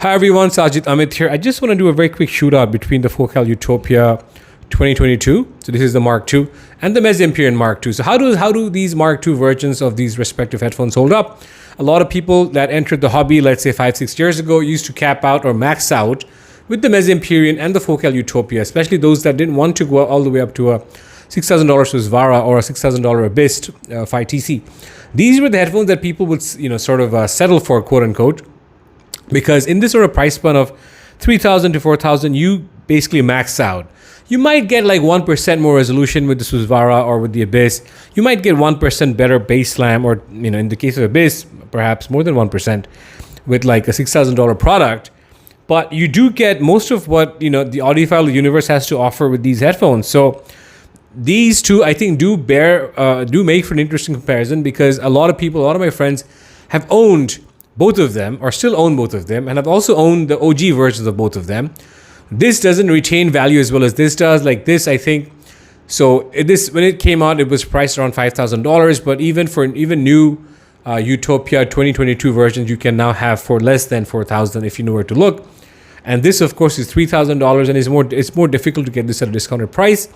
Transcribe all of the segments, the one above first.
Hi everyone, Sajid Amit here. I just want to do a very quick shootout between the Focal Utopia 2022, so this is the Mark II, and the Meze Empyrean Mark II. So how do these Mark II versions of these respective headphones hold up? A lot of people that entered the hobby, let's say 5-6 years ago, used to cap out or max out with the Meze Empyrean and the Focal Utopia, especially those that didn't want to go all the way up to a $6,000 Susvara or a $6,000 Abyss 5TC. These were the headphones that people would, settle for, quote unquote, because in this sort of price span of 3,000 to 4,000, you basically max out. You might get like 1% more resolution with the Susvara or with the Abyss. You might get 1% better bass slam, or in the case of Abyss, perhaps more than 1% with like a $6,000 product. But you do get most of what the audiophile universe has to offer with these headphones. So these two, I think, do make for an interesting comparison, because a lot of my friends have owned both of them, or still own both of them, and have also owned the OG versions of both of them. This doesn't retain value as well as this does. Like this, I think. So when it came out, it was priced around $5,000. But even for new Utopia 2022 versions, you can now have for less than $4,000 if you know where to look. And this, of course, is $3,000, and it's more difficult to get this at a discounted price.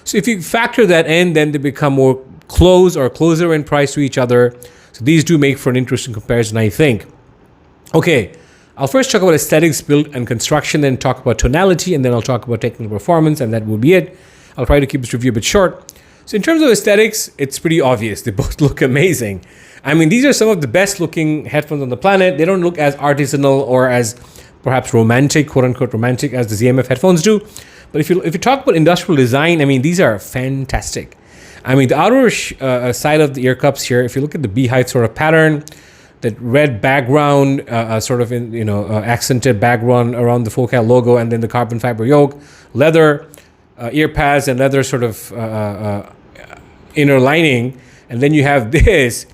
So if you factor that in, then they become more closer in price to each other. So these do make for an interesting comparison, I think. Okay, I'll first talk about aesthetics, build, and construction, then talk about tonality, and then I'll talk about technical performance, and that will be it. I'll try to keep this review a bit short. So in terms of aesthetics, it's pretty obvious. They both look amazing. I mean, these are some of the best looking headphones on the planet. They don't look as artisanal or as perhaps romantic, quote unquote romantic, as the ZMF headphones do. But if you talk about industrial design, I mean, these are fantastic. I mean, the outer side of the ear cups here, if you look at the beehive sort of pattern, that red background, accented background around the Focal logo, and then the carbon fiber yoke, leather ear pads, and leather sort of inner lining. And then you have this,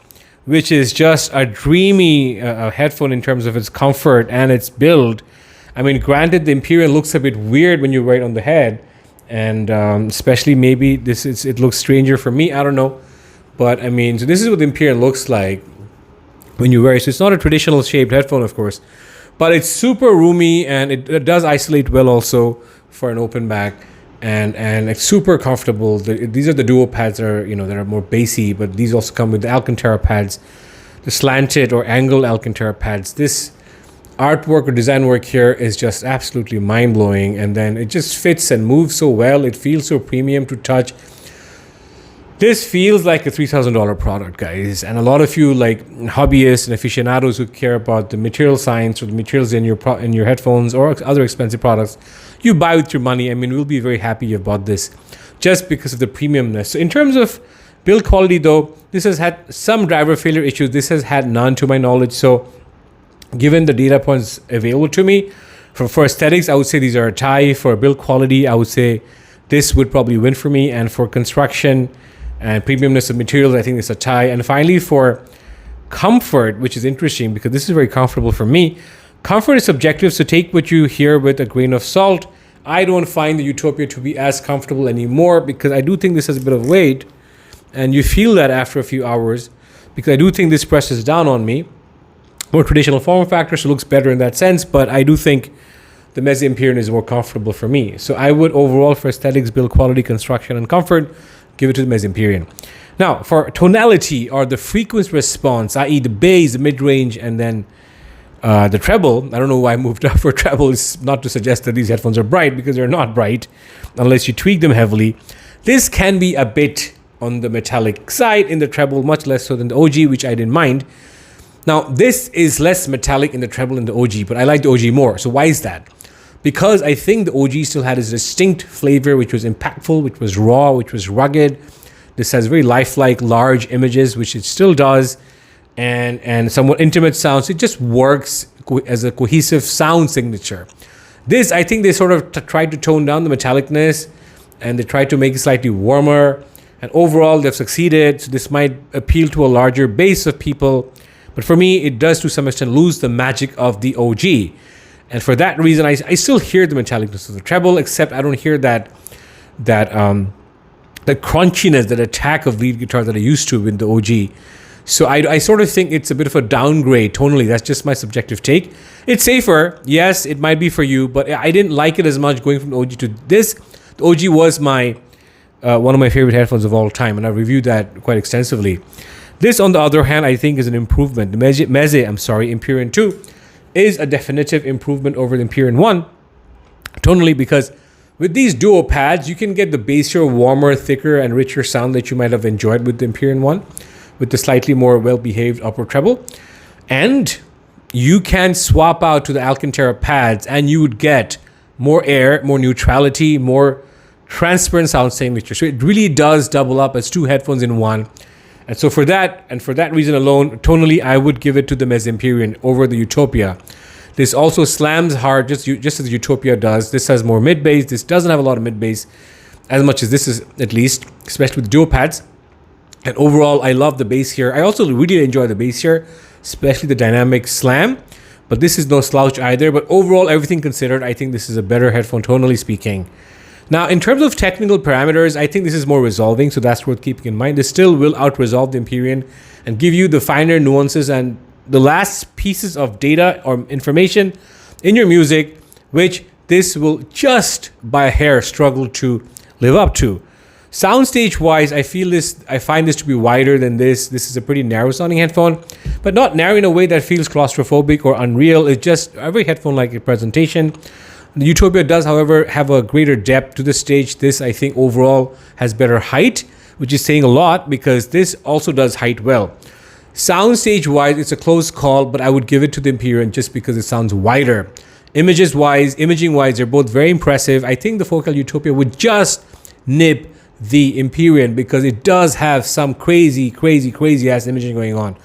which is just a dreamy headphone in terms of its comfort and its build. I mean, granted, the Empyrean looks a bit weird when you wear it on the head, and especially maybe it looks stranger for me. I don't know, but I mean, so this is what the Empyrean looks like when you wear it. So it's not a traditional shaped headphone, of course, but it's super roomy, and it does isolate well also for an open back, and it's super comfortable. These are the duo pads that are more bassy, but these also come with the Alcantara pads, the slanted or angled Alcantara pads. This artwork or design work here is just absolutely mind-blowing, and then it just fits and moves so well. It feels so premium to touch. This feels like a $3,000 product, guys, and a lot of you, like hobbyists and aficionados who care about the material science or the materials in your headphones or other expensive products, you buy with your money. I mean, we'll be very happy you bought this just because of the premiumness. So in terms of build quality, though, this has had some driver failure issues. This has had none to my knowledge. So given the data points available to me, for aesthetics, I would say these are a tie. For build quality, I would say this would probably win for me. And for construction and premiumness of materials, I think it's a tie. And finally, for comfort, which is interesting because this is very comfortable for me. Comfort is subjective, so take what you hear with a grain of salt. I don't find the Utopia to be as comfortable anymore, because I do think this has a bit of weight, and you feel that after a few hours, because I do think this presses down on me. More traditional form factor, so it looks better in that sense, but I do think the Meze Empyrean is more comfortable for me. So I would overall, for aesthetics, build quality, construction, and comfort, give it to the Meze Empyrean. Now, for tonality, or the frequency response, i.e. the bass, the mid-range, and then the treble. I don't know why I moved up for treble. It's not to suggest that these headphones are bright, because they're not bright unless you tweak them heavily. This can be a bit on the metallic side in the treble, much less so than the OG, which I didn't mind. Now, this is less metallic in the treble than the OG, but I like the OG more. So why is that? Because I think the OG still had its distinct flavor, which was impactful, which was raw, which was rugged. This has very lifelike, large images, which it still does, and somewhat intimate sounds. It just works as a cohesive sound signature. This, I think they sort of tried to tone down the metallicness, and they tried to make it slightly warmer, and overall they've succeeded. So this might appeal to a larger base of people, but for me, it does to some extent lose the magic of the OG. And for that reason, I still hear the metallicness of the treble, except I don't hear that the crunchiness, that attack of lead guitar that I used to with the OG. So I sort of think it's a bit of a downgrade tonally. That's just my subjective take. It's safer. Yes, it might be for you, but I didn't like it as much going from the OG to this. The OG was my one of my favorite headphones of all time, and I reviewed that quite extensively. This, on the other hand, I think is an improvement. The Meze Empyrean II is a definitive improvement over the Empyrean 1 tonally, because with these duo pads, you can get the bassier, warmer, thicker, and richer sound that you might have enjoyed with the Empyrean 1, with the slightly more well-behaved upper treble. And you can swap out to the Alcantara pads, and you would get more air, more neutrality, more transparent sound signature. So it really does double up as two headphones in one. And so for that reason alone, tonally, I would give it to the Meze Empyrean over the Utopia. This also slams hard, just as Utopia does. This has more mid-bass. This doesn't have a lot of mid-bass, as much as this is, at least, especially with dual pads. And overall, I love the bass here. I also really enjoy the bass here, especially the dynamic slam. But this is no slouch either. But overall, everything considered, I think this is a better headphone, tonally speaking. Now, in terms of technical parameters, I think this is more resolving, so that's worth keeping in mind. This still will out-resolve the Empyrean and give you the finer nuances and the last pieces of data or information in your music, which this will just by a hair struggle to live up to. Soundstage wise, I find this to be wider than this. This is a pretty narrow sounding headphone, but not narrow in a way that feels claustrophobic or unreal. It's just a very headphone-like presentation. The Utopia does, however, have a greater depth to the stage. This, I think, overall has better height, which is saying a lot because this also does height well. Soundstage wise, it's a close call, but I would give it to the Empyrean just because it sounds wider. Imaging wise, they're both very impressive. I think the Focal Utopia would just nip the Empyrean because it does have some crazy ass imaging going on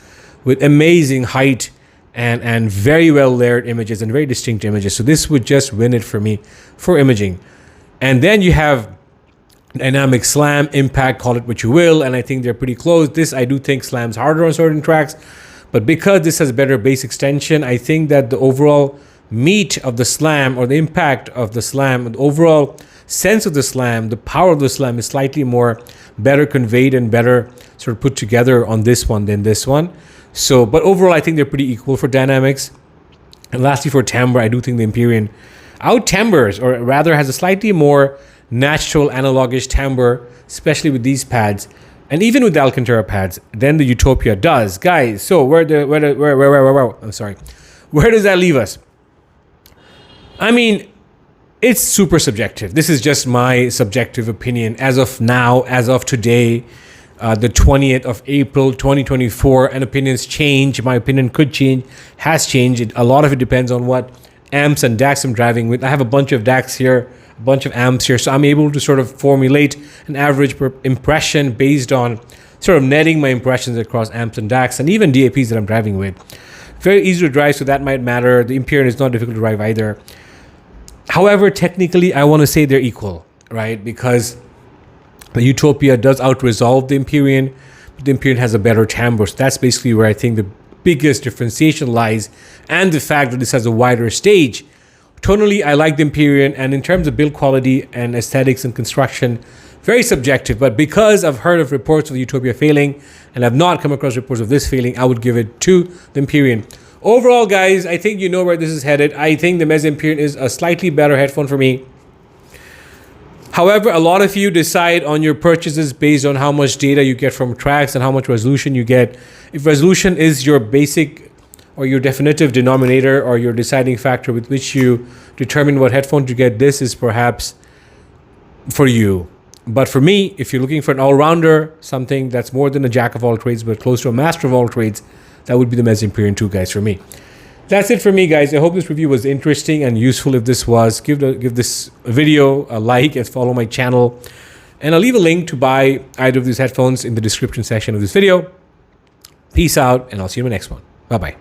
with amazing height and very well layered images and very distinct images. So this would just win it for me for imaging. And then you have dynamic slam, impact, call it what you will, and I think they're pretty close. This, I do think, slams harder on certain tracks, but because this has better bass extension, I think that the overall meat of the slam, or the impact of the slam, the overall sense of the slam, the power of the slam is slightly more better conveyed and better sort of put together on this one than this one. So, but overall, I think they're pretty equal for dynamics. And lastly, for timbre, I do think the Empyrean out-timbres, or rather has a slightly more natural analogish timbre, especially with these pads, and even with the Alcantara pads, than the Utopia does. Guys, so where does that leave us? I mean, it's super subjective. This is just my subjective opinion as of now, as of today, the 20th of April, 2024, and opinions change. My opinion could change, has changed. A lot of it depends on what amps and DACs I'm driving with. I have a bunch of DACs here, a bunch of amps here, so I'm able to sort of formulate an average per impression based on sort of netting my impressions across amps and DACs and even DAPs that I'm driving with. Very easy to drive, so that might matter. The Empyrean is not difficult to drive either. However, technically, I want to say they're equal, right? Because the Utopia does out-resolve the Empyrean, but the Empyrean has a better timbre. So that's basically where I think the biggest differentiation lies, and the fact that this has a wider stage. Tonally, I like the Empyrean, and in terms of build quality and aesthetics and construction, very subjective. But because I've heard of reports of the Utopia failing, and I've not come across reports of this failing, I would give it to the Empyrean. Overall, guys, I think you know where this is headed. I think the Meze Empyrean is a slightly better headphone for me. However, a lot of you decide on your purchases based on how much data you get from tracks and how much resolution you get. If resolution is your basic or your definitive denominator or your deciding factor with which you determine what headphone to get, this is perhaps for you. But for me, if you're looking for an all-rounder, something that's more than a jack of all trades but close to a master of all trades, that would be the Meze Empyrean II, guys, for me. That's it for me, guys. I hope this review was interesting and useful. If this was, give this video a like and follow my channel. And I'll leave a link to buy either of these headphones in the description section of this video. Peace out, and I'll see you in the next one. Bye-bye.